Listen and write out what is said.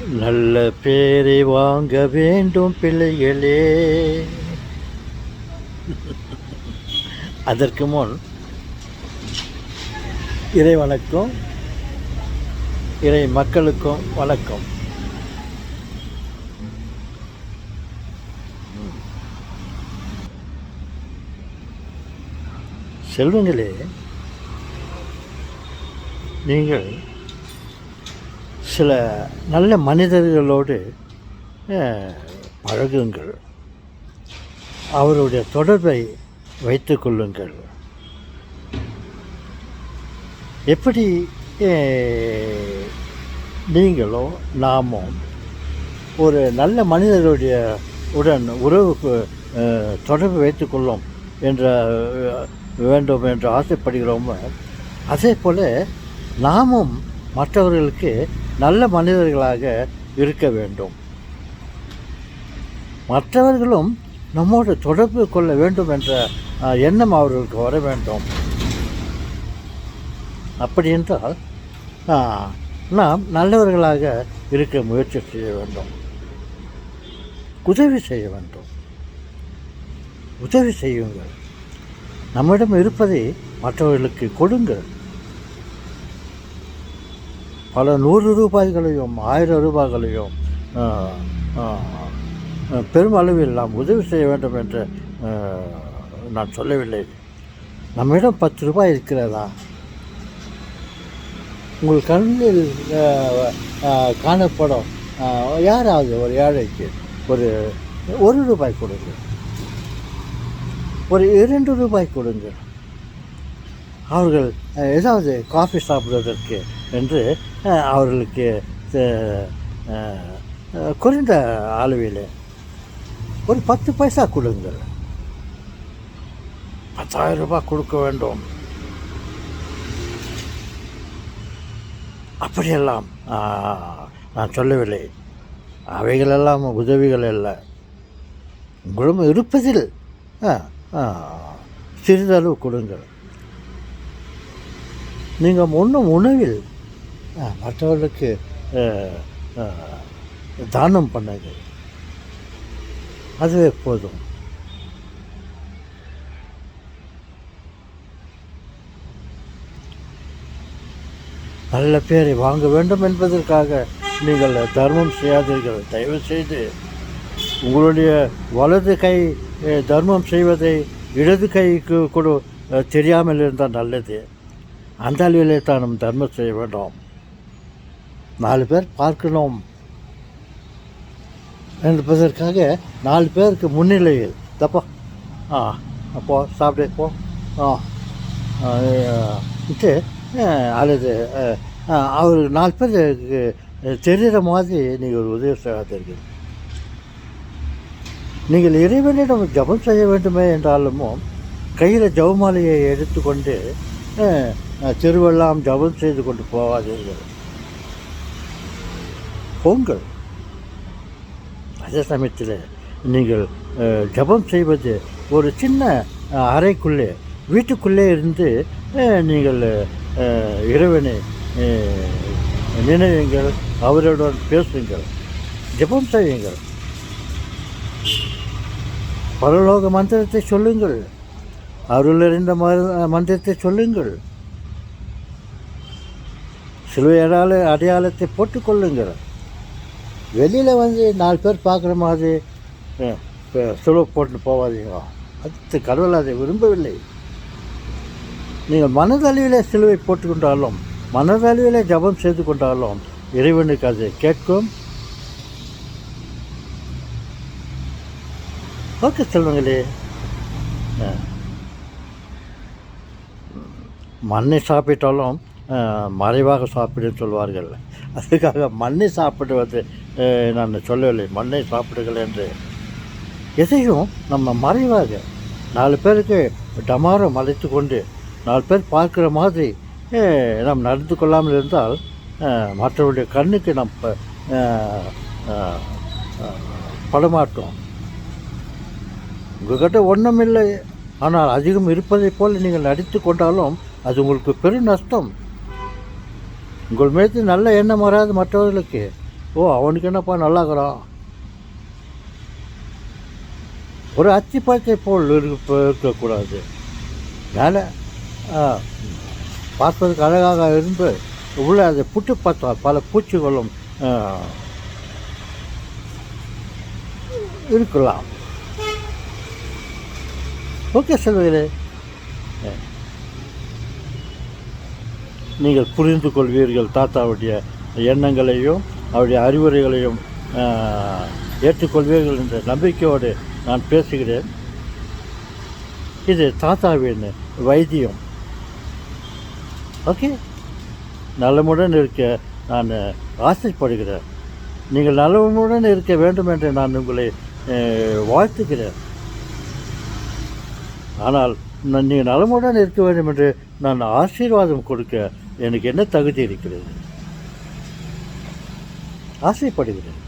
நல்ல பேரை வாங்க வேண்டும் பிள்ளைகளே. அதற்கு முன் இறை வணக்கம், இறை மக்களுக்கும் வணக்கம். செல்வங்களே, நீங்கள் சில நல்ல மனிதர்களோடு பழகுங்கள், அவருடைய தொடர்பை வைத்து கொள்ளுங்கள். எப்படி நீங்களோ நாமோ ஒரு நல்ல மனிதருடைய உறவுக்கு தொடர்பு வைத்துக்கொள்ளும் வேண்டும் என்று ஆசைப்படுகிறோமோ, அதே போல் நாமும் மற்றவர்களுக்கு நல்ல மனிதர்களாக இருக்க வேண்டும். மற்றவர்களும் நம்மோடு தொடர்பு கொள்ள வேண்டும் என்ற எண்ணம் அவர்களுக்கு வர வேண்டும். அப்படி என்றால் நாம் நல்லவர்களாக இருக்க முயற்சி செய்ய வேண்டும். உதவி செய்ய வேண்டும். உதவி செய்யுங்கள். நம்மிடம் இருப்பதை மற்றவர்களுக்கு கொடுங்கள். பல 100 ரூபாய்களையும் 1000 ரூபாய்களையும் பெருமளவில் நாம் உதவி செய்ய வேண்டும் என்று நான் சொல்லவில்லை. நம்மிடம் 10 ரூபாய் இருக்கிறதா? உங்கள் கண்ணில் காணப்படும் யாராவது ஒரு ஏழைக்கு ஒரு 1 ரூபாய் கொடுங்க, ஒரு 2 ரூபாய் கொடுங்க. அவர்கள் ஏதாவது காஃபி சாப்பிடுவதற்கு என்று அவர்களுக்கு குறைந்த அளவில் ஒரு 10 பைசா கொடுங்கள். 10,000 ரூபாய் கொடுக்க வேண்டும் அப்படியெல்லாம் நான் சொல்லவில்லை. அவைகளெல்லாம் உதவிகள் அல்ல. உங்களும் இருப்பதில் சிறிதளவு கொடுங்கள். நீங்கள் உண்ணும் உணவில் மற்றவர்களுக்கு தானம் பண்ணுங்கள். அதுவே போதும். நல்ல பேரை வாங்க வேண்டும் என்பதற்காக நீங்கள் தர்மம் செய்யாதீர்கள். தயவு செய்து உங்களுடைய வலது கை தர்மம் செய்வதை இடது கைக்கு கூட தெரியாமல் இருந்தால் நல்லது. அந்த அளவிலே தான் நம்ம தர்மம் செய்ய வேண்டும். 4 பேர் பார்க்கணும் என்பதற்காக 4 பேருக்கு முன்னிலையில் தப்பா அப்போ சாப்பிட போ அல்லது அவர் 4 பேருக்கு தெரிகிற மாதிரி நீங்கள் உதவி செய்யாதீர்கள். நீங்கள் இறைவனிடம் ஜபம் செய்ய வேண்டுமே என்றாலும் கையில் ஜபமாலையை எடுத்துக்கொண்டு திருவெல்லாம் ஜபம் செய்து கொண்டு போகாதீர்கள். போங்கள். அதே சமயத்தில் நீங்கள் ஜபம் செய்வது ஒரு சின்ன அறைக்குள்ளே வீட்டுக்குள்ளே இருந்து நீங்கள் இறைவனை நினைவுங்கள், அவருடன் பேசுங்கள், ஜபம் செய்யுங்கள், பரலோக மந்திரத்தை சொல்லுங்கள், அருளறிந்த மந்திரத்தை சொல்லுங்கள், சிலுவை அடையாளத்தை போட்டுக்கொள்ளுங்கள். வெளியில் வந்து 4 பேர் பார்க்குற மாதிரி சிலுவை போட்டு போவாதீங்க. அது கடவுள் அதை விரும்பவில்லை. நீங்கள் மனதளவிலே சிலுவை போட்டுக்கொண்டாலும் மனதளவிலே ஜபம் செய்து கொண்டாலும் இறைவனுக்கு அது கேட்கும். ஓகே செல்வங்களே, மண்ணை சாப்பிட்டாலும் மறைவாக சாப்பிடுன்னு சொல்வார்கள். அதுக்காக மண்ணை சாப்பிடுவது நான் சொல்லவில்லை. மண்ணை சாப்பிடுங்கள் என்று எதையும் நம்ம மறைவாக 4 பேருக்கு டமாரம் அழைத்து கொண்டு 4 பேர் பார்க்குற மாதிரி நாம் நடந்து கொள்ளாமல் இருந்தால் மற்றவருடைய கண்ணுக்கு நாம் படமாட்டோம். உங்கள்கிட்ட ஒன்றும் இல்லை, ஆனால் அதிகம் இருப்பதைப் போல் நீங்கள் நடித்து கொண்டாலும் அது உங்களுக்கு பெரும் நஷ்டம். உங்கள் மீது நல்ல எண்ணம் வராது மற்றவர்களுக்கு. ஓ அவனுக்கு என்னப்பா நல்லாக்குறான், ஒரு அத்திப்பழத்தை போல் இருக்கக்கூடாது. மேலே பார்ப்பதற்கு அழகாக இருந்து உள்ளே அதை புட்டு பார்த்தால் பல பூச்சிகளும் இருக்கலாம். ஓகே செல்வங்களே, நீங்கள் புரிந்து கொள்வீர்கள் தாத்தாவுடைய எண்ணங்களையும் அவருடைய அறிவுரைகளையும் ஏற்றுக்கொள்வீர்கள் என்ற நம்பிக்கையோடு நான் பேசுகிறேன். இது தாத்தாவின் வைத்தியம். ஓகே, நலமுடன் இருக்க நான் ஆசைப்படுகிறேன். நீங்கள் நலமுடன் இருக்க வேண்டும் என்று நான் உங்களை வாழ்த்துகிறேன். ஆனால் நீங்கள் நலமுடன் இருக்க வேண்டும் என்று நான் ஆசீர்வாதம் கொடுக்க எனக்கு என்ன தகுதி இருக்கிறது? ஆசைப்படுகிறேன்.